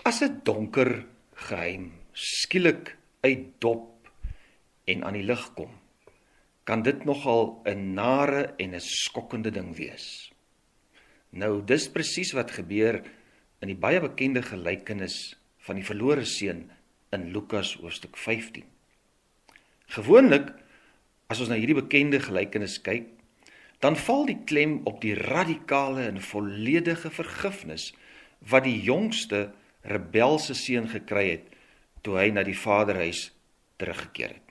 As 'n donker geheim skielik uitdop en aan die lig kom, kan dit nogal 'n nare en 'n skokkende ding wees. Nou, dis presies wat gebeur in die baie bekende gelykenis van die verlore seun in Lukas hoofstuk 15. Gewoonlik, as ons na hierdie bekende gelykenis kyk, dan val die klem op die radikale en volledige vergifnis wat die jongste rebelse seun gekry het toe hy na die vaderhuis teruggekeer het.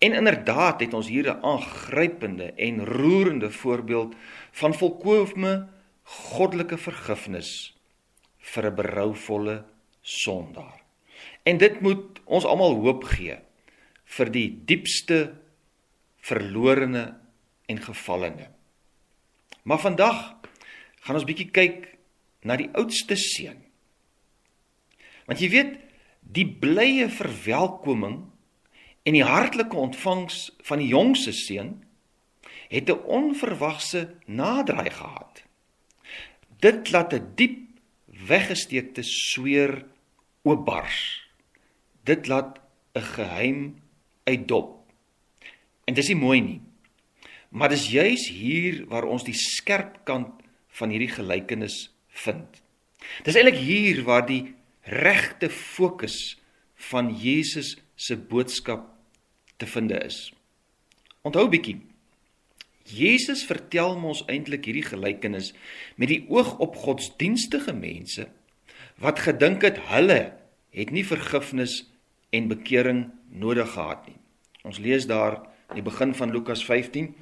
En inderdaad het ons hier 'n aangrypende en roerende voorbeeld van volkome goddelike vergifnis vir 'n berouvolle sondaar. En dit moet ons almal hoop gee vir die diepste verlorene en gevallene. Maar vandag gaan ons bietjie kyk na die oudste seun. Want jy weet, die blye verwelkoming en die hartlike ontvangs van die jongste seun het 'n onverwagse naderdraai gehad. Dit laat 'n diep weggesteekte sweer oopbars. Dit laat 'n geheim uitdop. En dis nie mooi nie. Maar dis juis hier waar ons die skerp kant van hierdie gelykenis vind. Dis eintlik hier waar die regte fokus van Jesus se boodskap te vind is. Onthou bietjie, Jesus vertel ons eintlik hierdie gelykenis met die oog op godsdienstige mense wat gedink het hulle het nie vergifnis en bekering nodig gehad nie. Ons lees daar in die begin van Lukas 15,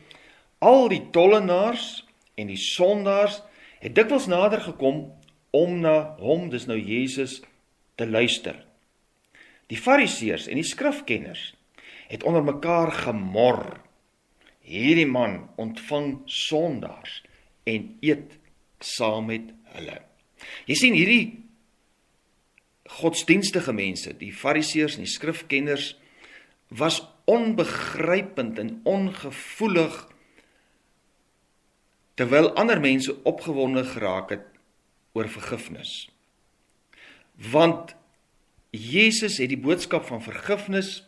al die tollenaars en die sondaars het dikwels nader gekom om na hom, dis nou Jesus, te luister. Die fariseërs en die skrifkenners het onder mekaar gemor. Hierdie man ontvang sondaars en eet saam met hulle. Jy sien, hierdie godsdienstige mense, die fariseërs en die skrifkenners, was onbegrypend en ongevoelig, terwyl ander mense opgewonde geraak het oor vergifnis. Want Jesus het die boodskap van vergifnis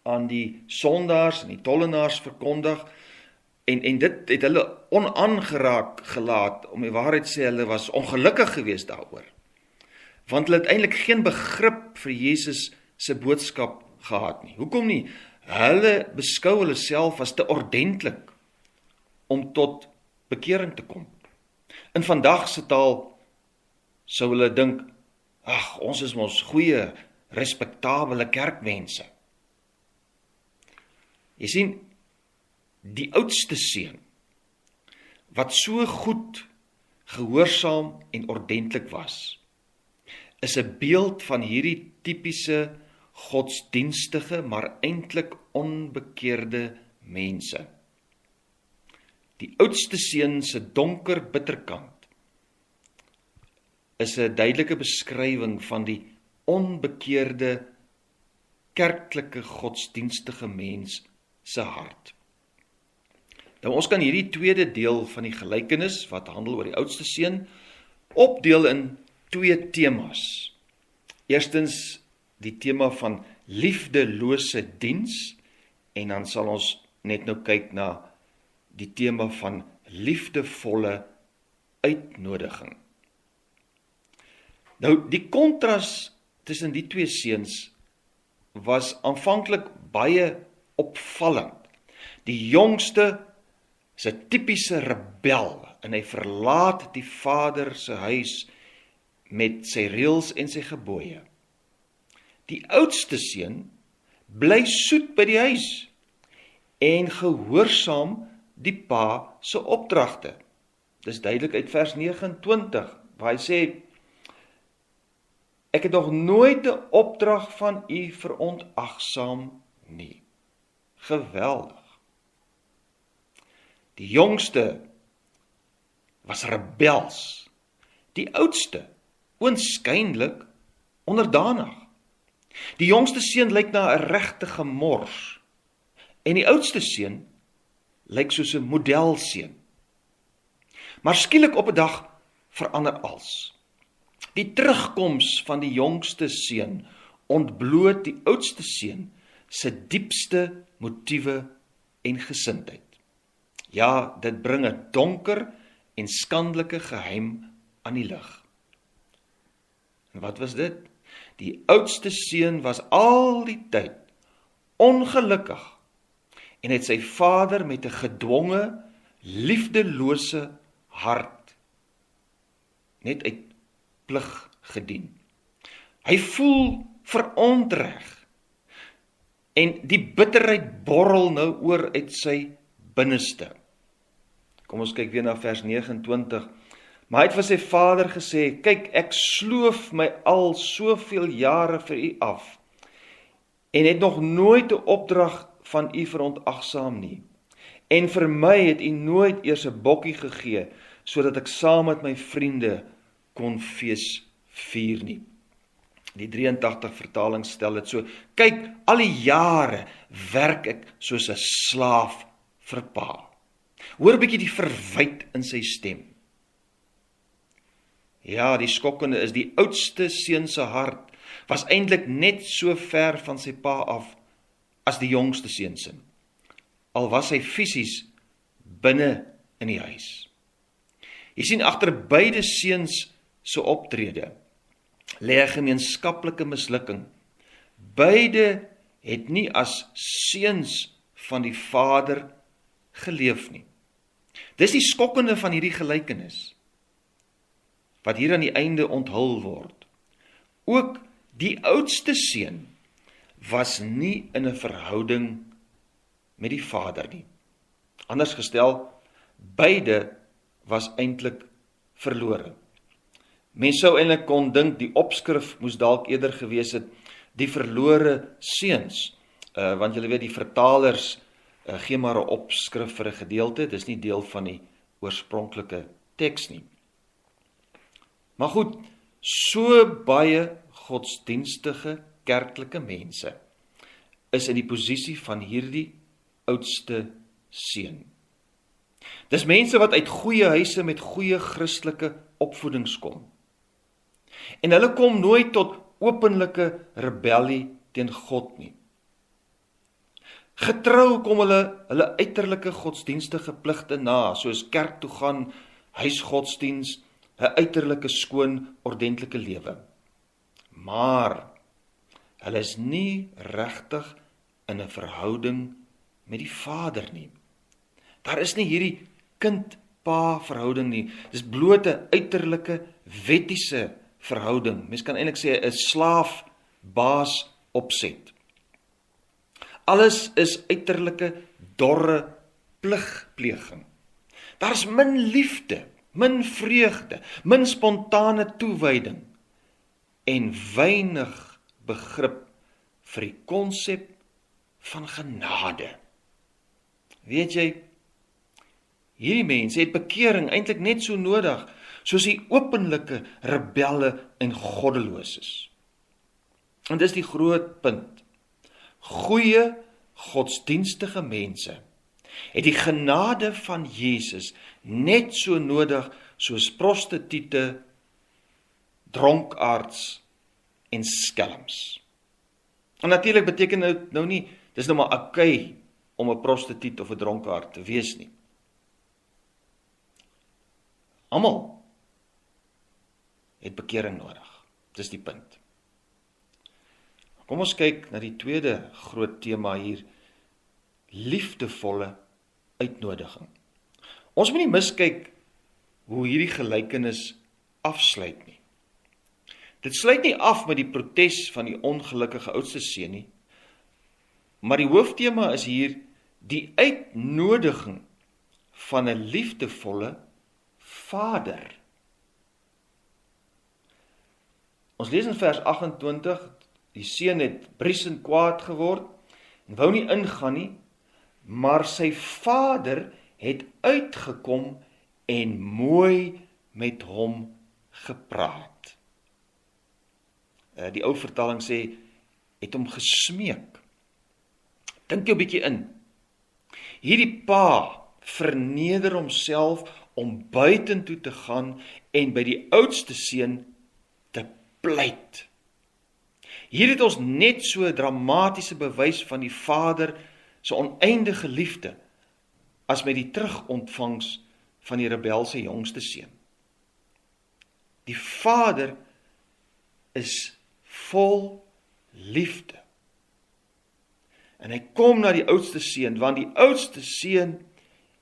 aan die sondaars en die tollenaars verkondig, en dit het hulle onaangeraak gelaat. Om die waarheid sê, hulle was ongelukkig geweest daaroor, want hulle het eintlik geen begrip vir Jesus se boodskap gehad nie. Hoekom nie? Hulle beskou hulle self as te ordentlik om tot bekering te kom. In vandag se taal sou hulle dink, ag, ons is mos goeie, respektabele kerkmense. Jy sien, die oudste seun, wat so goed gehoorsaam en ordentlik was, is 'n beeld van hierdie tipiese godsdienstige, maar eintlik onbekeerde mense. Die oudste seun se donker bitterkant is 'n duidelike beskrywing van die onbekeerde kerklike godsdienstige mens se hart. Nou, ons kan hierdie tweede deel van die gelykenis, wat handel oor die oudste seun, opdeel in twee temas. Eerstens die tema van liefdelose diens, en dan sal ons net nou kyk na die tema van liefdevolle uitnodiging. Nou, die kontras tussen die twee seuns was aanvanklik baie opvallend. Die jongste is 'n tipiese rebel, en hy verlaat die vader se huis met sy reëls en sy gebooie. Die oudste seun bly soet by die huis en gehoorsaam die pa se opdragte. Dis duidelik uit vers 29, waar hy sê, ek het nog nooit 'n opdrag van u verontagsaam nie. Geweldig. Die jongste was rebels. Die oudste, oënskynlik onderdanig. Die jongste seun lyk na 'n regte gemors, en die oudste seun lyk soos 'n modelseun. Maar skielik op 'n dag verander alles. Die terugkoms van die jongste seun ontbloot die oudste seun se diepste motiewe en gesindheid. Ja, dit bring 'n donker en skandelike geheim aan die lig. En wat was dit? Die oudste seun was al die tyd ongelukkig en het sy vader met 'n gedwonge, liefdelose hart net uit plig gedien. Hy voel verontreg en die bitterheid borrel nou oor uit sy binneste. Kom ons kyk weer na vers 29. Maar hy het vir sy vader gesê, kyk, ek sloof my al soveel jare vir u af en het nog nooit 'n opdrag van u verontagsaam nie. En vir my het u nooit eers 'n bokkie gegee, sodat ek saam met my vriende kon fees vier nie. Die 83 vertaling stel dit so, kyk, al die jare werk ek soos 'n slaaf vir pa. Hoor 'n bietjie die verwyte in sy stem. Ja, die skokkende is, die oudste seun se hart was eintlik net so ver van sy pa af as die jongste seun se. Al was hy fisies binne in die huis. Jy sien, agter beide seuns se optrede lê 'n gemeenskaplike mislukking. Beide het nie as seuns van die Vader geleef nie. Dis die skokkende van hierdie gelykenis, wat hier aan die einde onthul word. Ook die oudste seun was nie in 'n verhouding met die Vader nie. Anders gestel, beide was eintlik verlore. Mens sou eintlik kon dink die opskrif moes dalk eerder gewees het die verlore seuns, want julle weet die vertalers gee maar 'n opskrif vir 'n gedeelte, dis nie deel van die oorspronklike teks nie. Maar goed, so baie godsdienstige kerklike mense is in die posisie van hierdie oudste seun. Dis mense wat uit goeie huise met goeie Christelike opvoedings kom. En hulle kom nooit tot openlike rebellie teen God nie. Getrou kom hulle uiterlike godsdienstige pligte na, soos kerk toe gaan, huisgodsdiens, 'n uiterlike skoon, ordentlike lewe. Maar hulle is nie regtig in 'n verhouding met die Vader nie. Daar is nie hierdie kind-pa verhouding nie. Dis bloot 'n uiterlike, wettiese verhouding. Mens kan eintlik sê 'n slaaf-baas opset. Alles is uiterlike, dorre pligpleging. Daar's min liefde, min vreugde, min spontane toewyding en weinig begrip vir die konsep van genade. Weet jy, hierdie mense het bekering eintlik net so nodig soos die openlike rebelle en goddeloses. En dis die groot punt. Goeie godsdienstige mense het die genade van Jesus net so nodig soos prostituie, dronkaards en skelms. En natuurlik beteken dit nou nie, dis nou maar okay om 'n prostituut of 'n dronkaard te wees nie. Almal het bekering nodig. Dis die punt. Kom ons kyk na die tweede groot tema hier, liefdevolle uitnodiging. Ons moet nie miskyk hoe hierdie gelykenis afsluit nie. Dit sluit nie af met die protes van die ongelukkige oudste seun nie, maar die hooftema is hier die uitnodiging van 'n liefdevolle Vader. Ons lees in vers 28, die seun het briesend kwaad geword en wou nie ingaan nie, maar sy vader het uitgekom en mooi met hom gepraat. Die ou vertaling sê, het hom gesmeek. Dink jou 'n bietjie in. Hierdie pa verneder homself om buitentoe te gaan en by die oudste seun te pleit. Hier het ons net so 'n dramatiese bewys van die Vader se oneindige liefde as met die terugontvangs van die rebelse jongste seun. Die Vader is vol liefde. En hy kom na die oudste seun, want die oudste seun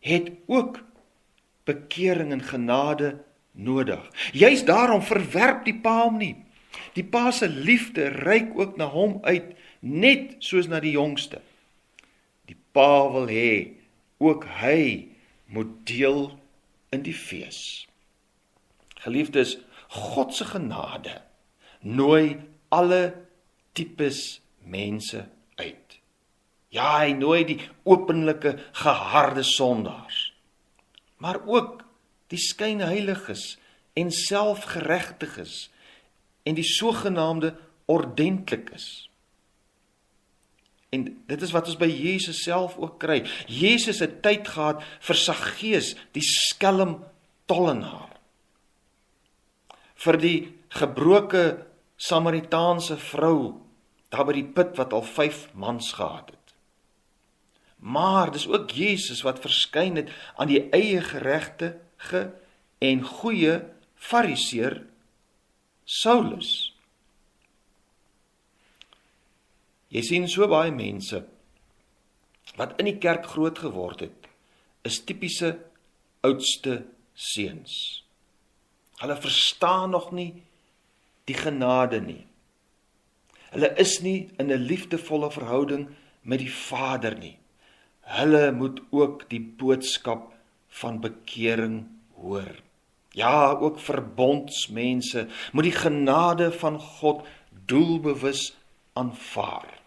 het ook bekering en genade nodig. Juist daarom verwerp die pa hom nie. Die pa se liefde reik ook na hom uit, net soos na die jongste. Die pa wil hê, ook hy moet deel in die fees. Geliefdes, God se genade nooi alle tipes mense uit. Ja, hy nooi die openlike, geharde sondaars, maar ook die skynheiliges en selfgeregtiges en die sogenaamde ordentlikes. En dit is wat ons by Jesus self ook kry. Jesus het tyd gehad vir Saggeus, die skelm tollenaar, vir die gebroke Samaritaanse vrou daar by die put wat al 5 mans gehad het. Maar dis ook Jesus wat verskyn het aan die eie geregtige en goeie Fariseer Saulus. Jy sien so baie mense wat in die kerk groot geword het, is tipiese oudste seuns. Hulle verstaan nog nie die genade nie. Hulle is nie in 'n liefdevolle verhouding met die Vader nie. Hulle moet ook die boodskap van bekering hoor. Ja, ook verbondsmense moet die genade van God doelbewus aanvaar.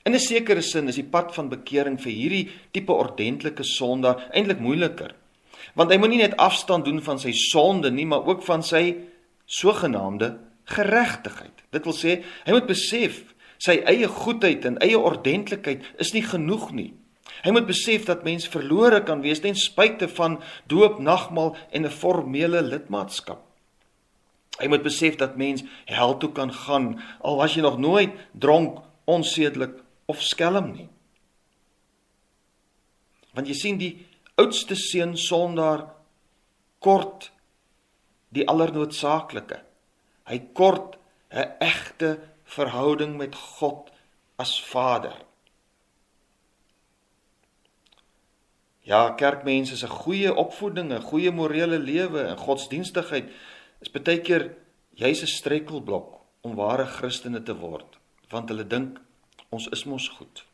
In 'n sekere sin is die pad van bekering vir hierdie tipe ordentlike sondaar eintlik moeiliker, want hy moet nie net afstand doen van sy sonde nie, maar ook van sy sogenaamde geregtigheid. Dit wil sê, hy moet besef, sy eie goedheid en eie ordentlikheid is nie genoeg nie. Hy moet besef dat mens verlore kan wees ten spyte van doop, nagmaal en 'n formele lidmaatskap. Hy moet besef dat mens hel toe kan gaan, al was jy nog nooit dronk, onsedelik of skelm nie. Want jy sien, die oudste seun sondaar kort die allernoodsaaklike. Hy kort 'n egte verhouding met God as Vader. Ja, kerkmense is 'n goeie opvoeding, 'n goeie morele lewe en godsdienstigheid is baie keer juis 'n struikelblok om ware Christene te word, want hulle dink ons is mos goed.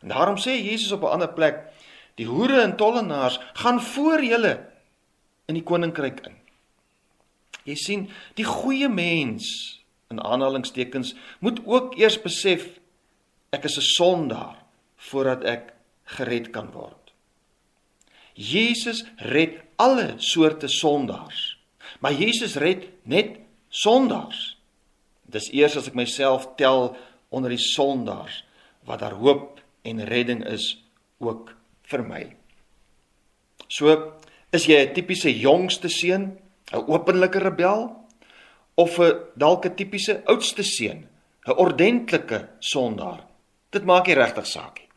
En daarom sê Jesus op 'n ander plek, die hoere en tollenaars gaan voor julle in die koninkryk in. Jy sien, die goeie mens, in aanhalingstekens, moet ook eers besef, ek is 'n sondaar, voordat ek gered kan word. Jesus red alle soorte sondaars, maar Jesus red net sondaars. Dis eers as ek myself tel onder die sondaars, wat daar hoop en redding is, ook vir my. So, is jy 'n tipiese jongste seun, 'n openlike rebel, of dalk 'n tipiese oudste seun, 'n ordentlike sondaar? Dit maak nie regtig saak nie.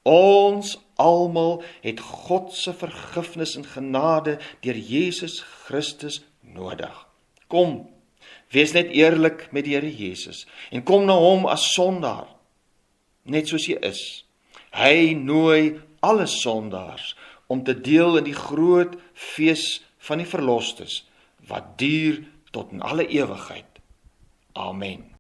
Ons almal het God se vergifnis en genade deur Jesus Christus nodig. Kom, wees net eerlik met die Here Jesus en kom na hom as sondaar, net soos jy is. Hy nooi alle sondaars om te deel in die groot fees van die verlosters, wat duur tot in alle ewigheid. Amen.